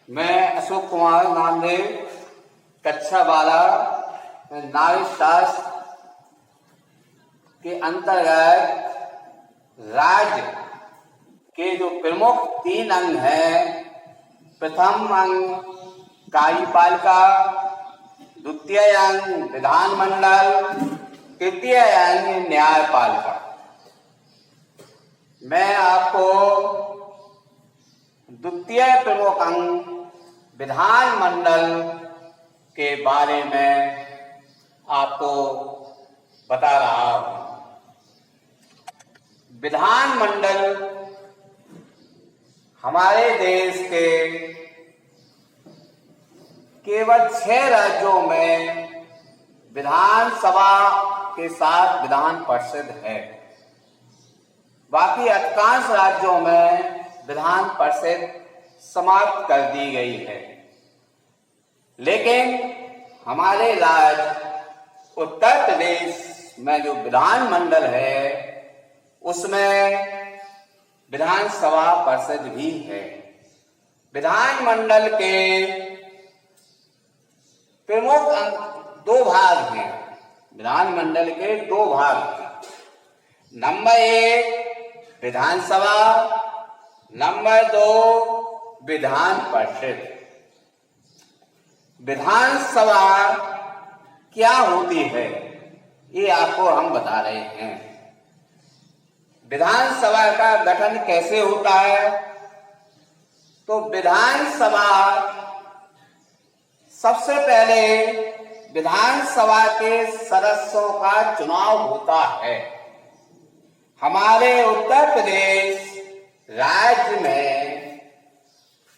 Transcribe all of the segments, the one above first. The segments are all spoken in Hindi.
मैं अशोक कुमार नामदेव कक्षा 12 नागरिक शास्त्र के अंतर्गत राज्य के जो प्रमुख 3 अंग हैं, प्रथम अंग कार्यपालिका, द्वितीय अंग विधानमंडल, तृतीय अंग न्यायपालिका। मैं आपको द्वितीय प्रमुख अंग विधानमंडल के बारे में आपको बता रहा हूं। विधानमंडल हमारे देश के केवल 6 राज्यों में विधानसभा के साथ विधान परिषद है। बाकी अधिकांश राज्यों में विधान परिषद समाप्त कर दी गई है, लेकिन हमारे राज्य उत्तर प्रदेश में जो विधानमंडल है उसमें विधानसभा परिषद भी है। विधानमंडल के प्रमुख 2 भाग हैं। विधानमंडल के 2 भाग हैं। नंबर 1 विधानसभा, नंबर 2 विधान परिषद। विधानसभा क्या होती है ये आपको हम बता रहे हैं। विधानसभा का गठन कैसे होता है? तो विधानसभा सबसे पहले विधानसभा के सदस्यों का चुनाव होता है। हमारे उत्तर प्रदेश राज्य में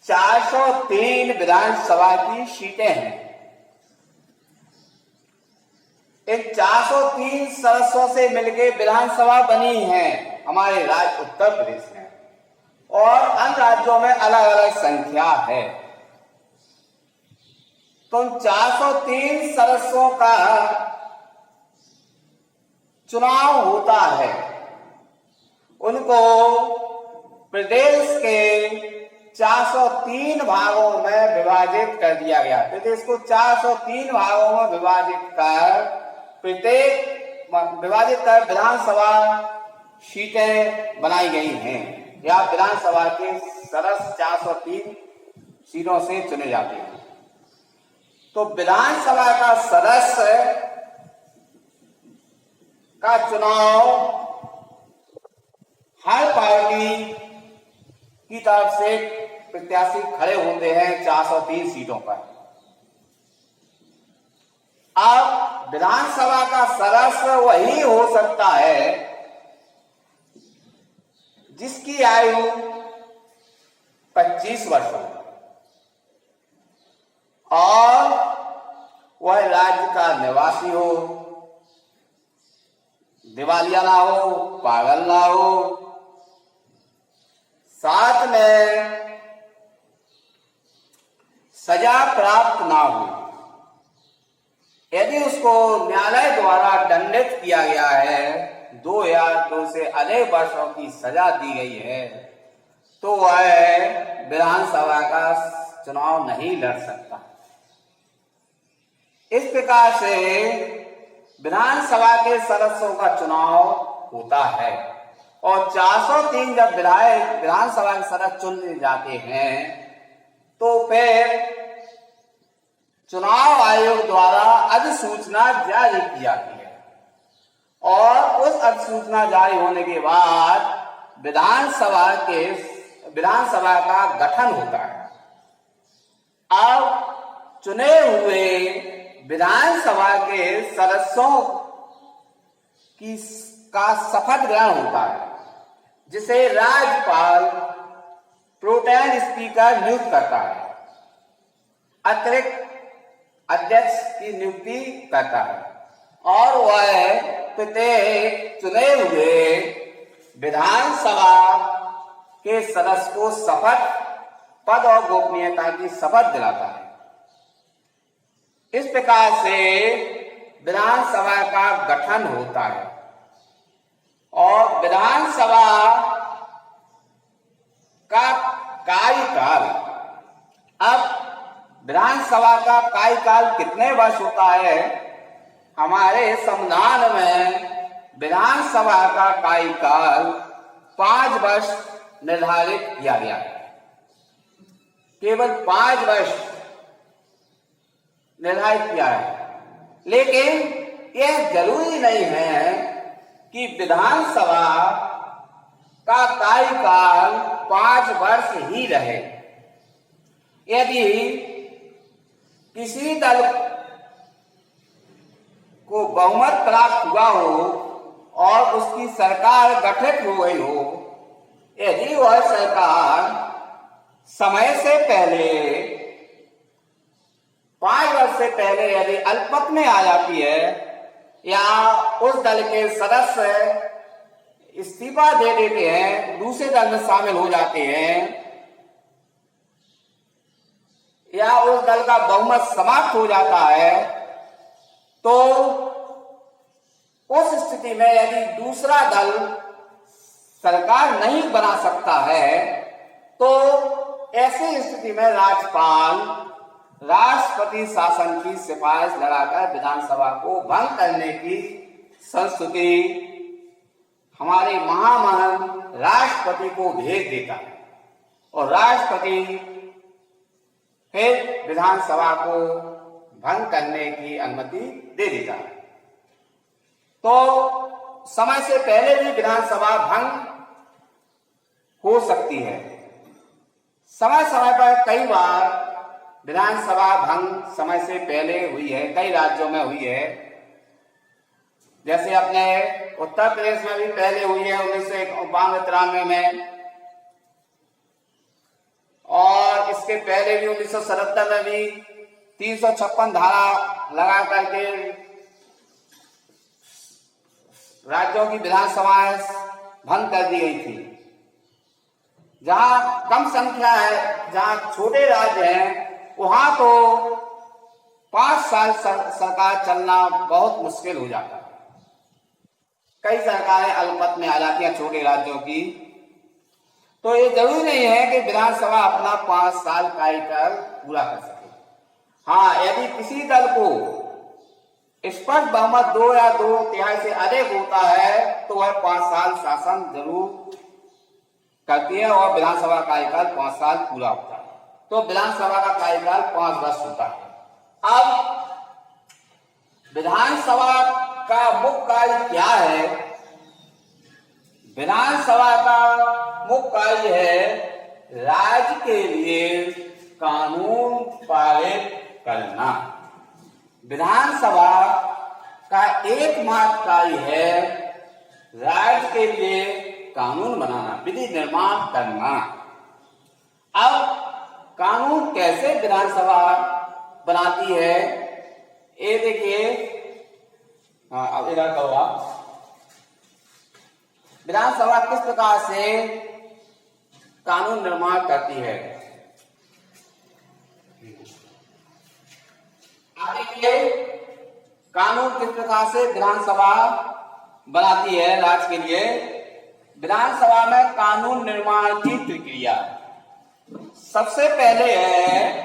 403 विधानसभा की सीटें हैं। इन 403 सदस्यों से मिलकर विधानसभा बनी है हमारे राज्य उत्तर प्रदेश में, और अन्य राज्यों में अलग अलग संख्या है। तो 403 सदस्यों का चुनाव होता है। उनको प्रदेश के 403 भागों में विभाजित कर दिया गया। प्रदेश को 403 भागों में विभाजित कर विधानसभा सीटें बनाई गई हैं, या विधानसभा के सदस्य 403 सीटों से चुने जाते हैं। तो विधानसभा का सदस्य का चुनाव हर पार्टी की तरफ से प्रत्याशी खड़े होते हैं 403 सीटों पर। अब विधानसभा का सदस्य वही हो सकता है जिसकी आयु 25 वर्ष हो और वह राज्य का निवासी हो, दिवालिया ना हो, पागल ना हो, साथ में सजा प्राप्त ना हो। यदि उसको न्यायालय द्वारा दंडित किया गया है, 2 या 2 से अधिक वर्षों की सजा दी गई है, तो वह विधानसभा का चुनाव नहीं लड़ सकता। इस प्रकार से विधानसभा के सदस्यों का चुनाव होता है, और 403 जब विधानसभा के सदस्य चुने जाते हैं तो फिर चुनाव आयोग द्वारा अधिसूचना जारी की जाती है, और उस अधिसूचना जारी होने के बाद विधानसभा का गठन होता है। अब चुने हुए विधानसभा के सदस्यों का शपथ ग्रहण होता है, जिसे राज्यपाल प्रोटेम स्पीकर नियुक्त करता है, अतिरिक्त अध्यक्ष की नियुक्ति करता है, और वह प्रत्येक चुने हुए विधानसभा के सदस्य को शपथ, पद और गोपनीयता की शपथ दिलाता है। इस प्रकार से विधानसभा का गठन होता है, और विधानसभा का कार्यकाल अब विधानसभा का कार्यकाल कितने वर्ष होता है? हमारे संविधान में विधानसभा का कार्यकाल 5 वर्ष निर्धारित किया गया है। केवल 5 वर्ष निर्धारित किया है, लेकिन यह जरूरी नहीं है कि विधानसभा का कार्यकाल 5 वर्ष ही रहे। यदि किसी दल को बहुमत प्राप्त हुआ हो और उसकी सरकार गठित हो गई हो, यदि वह सरकार समय से पहले 5 वर्ष से पहले यदि अल्पमत में आ जाती है या उस दल के सदस्य इस्तीफा दे देते हैं, दूसरे दल में शामिल हो जाते हैं, या उस दल का बहुमत समाप्त हो जाता है, तो उस स्थिति में यदि दूसरा दल सरकार नहीं बना सकता है, तो ऐसी स्थिति में राज्यपाल राष्ट्रपति शासन की सिफारिश लगाकर विधानसभा को भंग करने की संस्तुति हमारे महामहिम राष्ट्रपति को भेज देता है और राष्ट्रपति फिर विधानसभा को भंग करने की अनुमति दे देता है। तो समय से पहले भी विधानसभा भंग हो सकती है। समय समय पर कई बार विधानसभा भंग समय से पहले हुई है, कई राज्यों में हुई है। जैसे अपने उत्तर प्रदेश में भी पहले हुई है 1992-93 में, और इसके पहले भी 1977 में भी 356 धारा लगा करके राज्यों की विधानसभाएं भंग कर दी गई थी। जहां कम संख्या है, जहां छोटे राज्य हैं, वहां तो 5 साल सरकार चलना बहुत मुश्किल हो जाता है। कई सरकारें अल्पमत में आ जाती हैं छोटे राज्यों की। तो ये जरूरी नहीं है कि विधानसभा अपना 5 साल कार्यकाल पूरा कर सके। हाँ, यदि किसी दल को स्पष्ट बहुमत 2 या 2/3 से अधिक होता है, तो वह 5 साल शासन जरूर करती है और विधानसभा कार्यकाल 5 साल पूरा होता है। तो विधानसभा का कार्यकाल 5 वर्ष होता है। अब विधानसभा का मुख्य कार्य क्या है? विधानसभा का मुख्य कार्य है राज्य के लिए कानून पारित करना। विधानसभा का एकमात्र कार्य है राज्य के लिए कानून बनाना, विधि निर्माण करना। अब कानून कैसे विधानसभा बनाती है, ये देखिए। हाँ, अब इधर करो आप। विधानसभा किस प्रकार से कानून निर्माण करती है? आप देखिए, कानून किस प्रकार से विधानसभा बनाती है राज्य के लिए। विधानसभा में कानून निर्माण की प्रक्रिया सबसे पहले है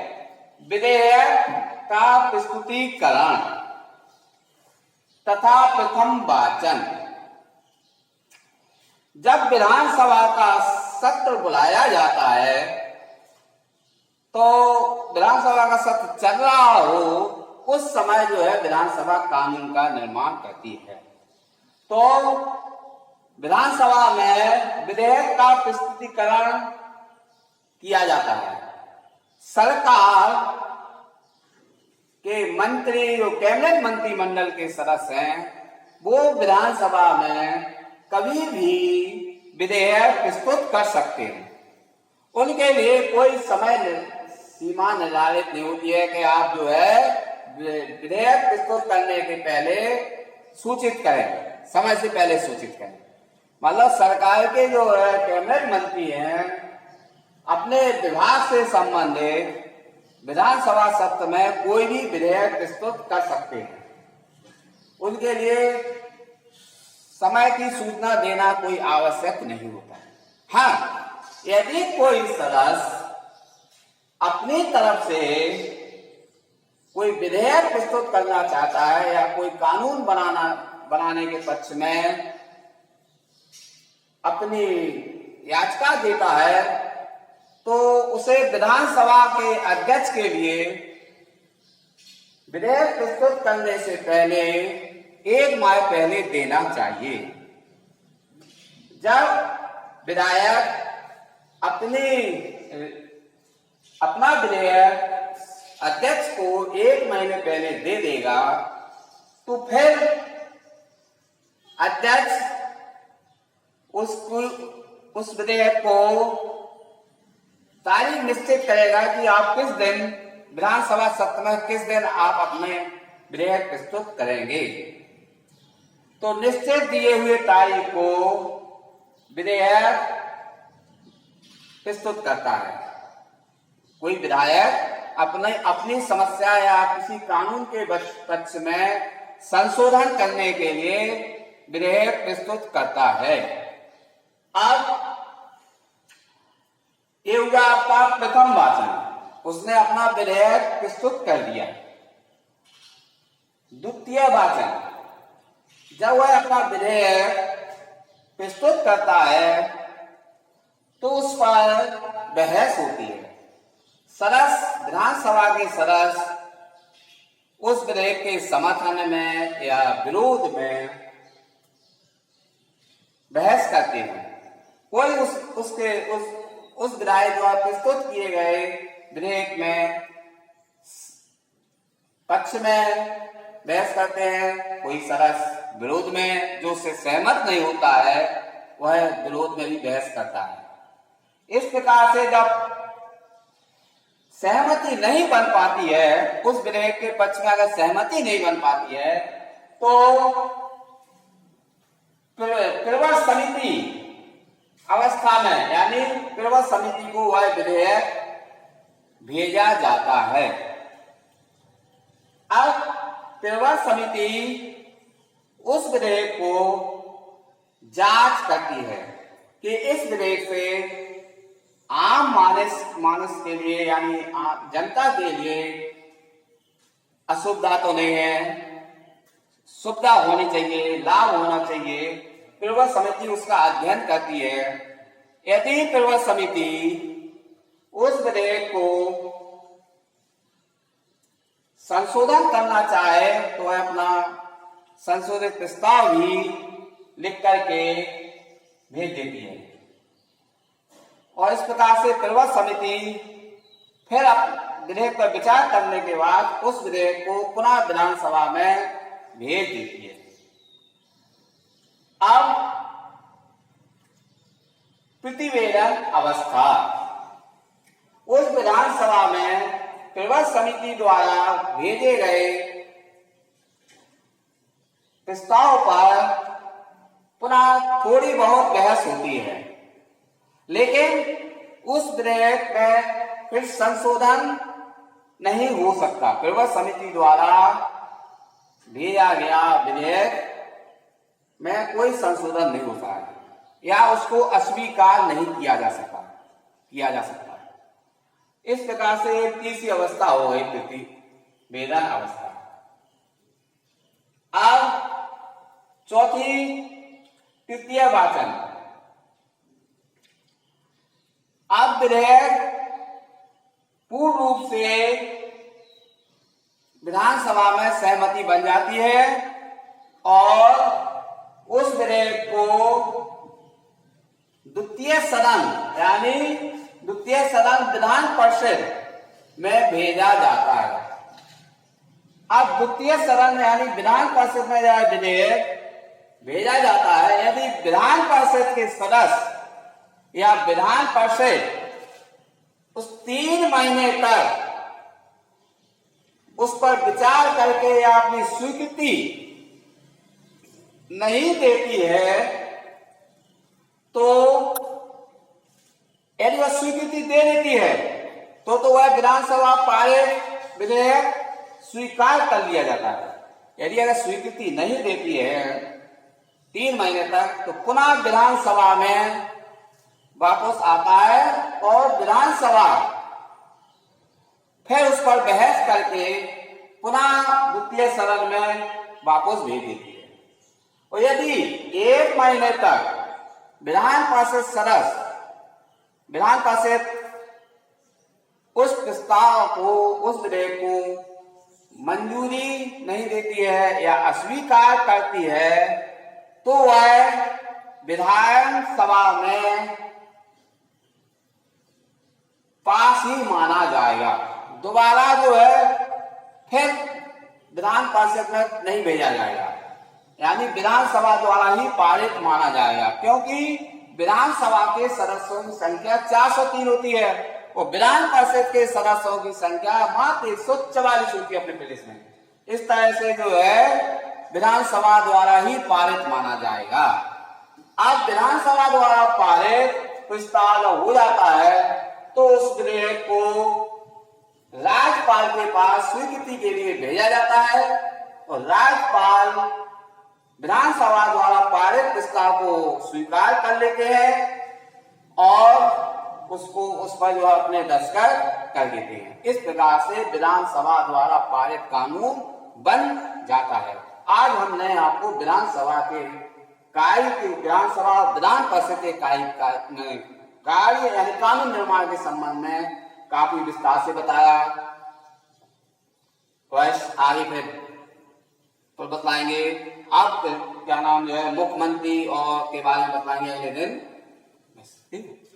विधेयक का प्रस्तुतिकरण तथा प्रथम वाचन। जब विधानसभा का सत्र बुलाया जाता है, तो विधानसभा का सत्र चल रहा हो, उस समय जो है विधानसभा कानून का निर्माण करती है। तो विधानसभा में विधेयक का प्रस्तुतिकरण किया जाता है। सरकार के मंत्री, जो कैबिनेट मंत्रिमंडल के सदस्य हैं, वो विधानसभा में कभी भी विधेयक प्रस्तुत कर सकते हैं। उनके लिए कोई समय सीमा निर्धारित नहीं होती है कि आप जो है विधेयक प्रस्तुत करने के पहले सूचित करें, समय से पहले सूचित करें। मतलब सरकार के जो है कैबिनेट मंत्री हैं, अपने विभाग से संबंधित विधानसभा सत्र में कोई भी विधेयक प्रस्तुत कर सकते हैं। उनके लिए समय की सूचना देना कोई आवश्यक नहीं होता है। हाँ, यदि कोई सदस्य अपनी तरफ से कोई विधेयक प्रस्तुत करना चाहता है या कोई कानून बनाने के पक्ष में अपनी याचिका देता है, तो उसे विधानसभा के अध्यक्ष के लिए विधेयक प्रस्तुत करने से पहले 1 माह पहले देना चाहिए। जब विधायक अपना विधेयक अध्यक्ष को 1 महीने पहले दे देगा, तो फिर अध्यक्ष उस विधेयक को तारीख निश्चित करेगा कि आप किस दिन विधानसभा सत्र में किस दिन आप अपने विधेयक प्रस्तुत करेंगे। तो निश्चित दिए हुए तारीख को विधेयक प्रस्तुत करता है। कोई विधायक अपनी समस्या या किसी कानून के पक्ष में संशोधन करने के लिए विधेयक प्रस्तुत करता है। अब ये हुआ आपका प्रथम वाचन, उसने अपना विधेयक प्रस्तुत कर दिया। द्वितीय वाचन, जब वह अपना विधेयक प्रस्तुत करता है तो उस पर बहस होती है। विधानसभा के सदस्य उस विधेयक के समर्थन में या विरोध में बहस करते हैं। कोई उस विधायक द्वारा प्रस्तुत किए गए विधेयक में पक्ष में बहस करते हैं, कोई सदस्य विरोध में, जो उससे सहमत नहीं होता है वह विरोध में भी बहस करता है। इस प्रकार से जब सहमति नहीं बन पाती है, उस विधेयक के पक्ष में अगर सहमति नहीं बन पाती है, तो प्रवर समिति अवस्था में, यानी प्रवर समिति को वह विधेयक भेजा जाता है। अब प्रवर समिति उस विधेयक को जांच करती है कि इस विधेयक से आम मानस के लिए, यानी जनता के लिए असुविधा तो नहीं है, सुविधा होनी चाहिए, लाभ होना चाहिए। प्रवर समिति उसका अध्ययन करती है। यदि प्रवर समिति उस विधेयक को संशोधन करना चाहे तो वह अपना संशोधित प्रस्ताव भी लिख करके भेज देती है, और इस प्रकार से प्रवर समिति फिर विधेयक पर विचार करने के बाद उस विधेयक को पुनः विधानसभा में भेज देती है। अब प्रतिवेदन अवस्था, उस विधानसभा में प्रवर समिति द्वारा भेजे गए प्रस्ताव पर पुनः थोड़ी बहुत बहस होती है, लेकिन उस विधेयक में फिर संशोधन नहीं हो सकता। प्रवर समिति द्वारा भेजा गया विधेयक में कोई संशोधन नहीं होता है या उसको अस्वीकार नहीं किया जा सकता। इस प्रकार से तीसरी अवस्था हो गई प्रतिवेदन अवस्था। अब चौथी तृतीय वाचन। अब विधेयक पूर्ण रूप से विधानसभा में सहमति बन जाती है और उस विधेयक को द्वितीय सदन, यानी द्वितीय सदन विधान परिषद में भेजा जाता है। अब द्वितीय सदन यानी विधान परिषद में यह विधेयक भेजा जाता है। यदि विधान परिषद के सदस्य या विधान परिषद उस 3 महीने तक उस पर विचार करके या अपनी स्वीकृति नहीं देती है, तो यदि वह स्वीकृति दे देती है तो वह विधानसभा पारित विधेयक स्वीकार कर लिया जाता है। यदि अगर स्वीकृति नहीं देती है 3 महीने तक, तो पुनः विधानसभा में वापस आता है और विधानसभा फिर उस पर बहस करके पुनः द्वितीय सदन में वापस भेज देती है। और यदि 1 महीने तक विधान पार्षद सदस्य विधान पार्षद उस प्रस्ताव को, उस विधेयक को मंजूरी नहीं देती है या अस्वीकार करती है, तो वह विधानसभा में पास ही माना जाएगा। दोबारा जो है फिर विधान पार्षद में नहीं भेजा जाएगा, यानी विधानसभा द्वारा ही पारित माना जाएगा, क्योंकि विधानसभा के सदस्यों की संख्या 403 होती है और विधान परिषद के सदस्यों की संख्या मात्र 144 होती है अपने प्रदेश में। इस तरह से जो है विधानसभा द्वारा ही पारित माना जाएगा। अब विधानसभा द्वारा पारित प्रस्ताव हो जाता है तो उस विधेयक को राज्यपाल के पास स्वीकृति के लिए भेजा जाता है और राज्यपाल विधानसभा द्वारा पारित प्रस्ताव को स्वीकार कर लेते हैं और उसको उस पर जो है अपने दस्तखत कर देते हैं। इस प्रकार से विधानसभा द्वारा पारित कानून बन जाता है। आज हमने आपको विधानसभा के कार्य की, विधानसभा विधान परिषद के कार्य यानी कानून निर्माण के संबंध में काफी विस्तार से बताया। बस आगे फिर तो बताएंगे। अब क्या नाम जो है मुख्यमंत्री और के बारे में बताएंगे अगले दिन। ठीक है।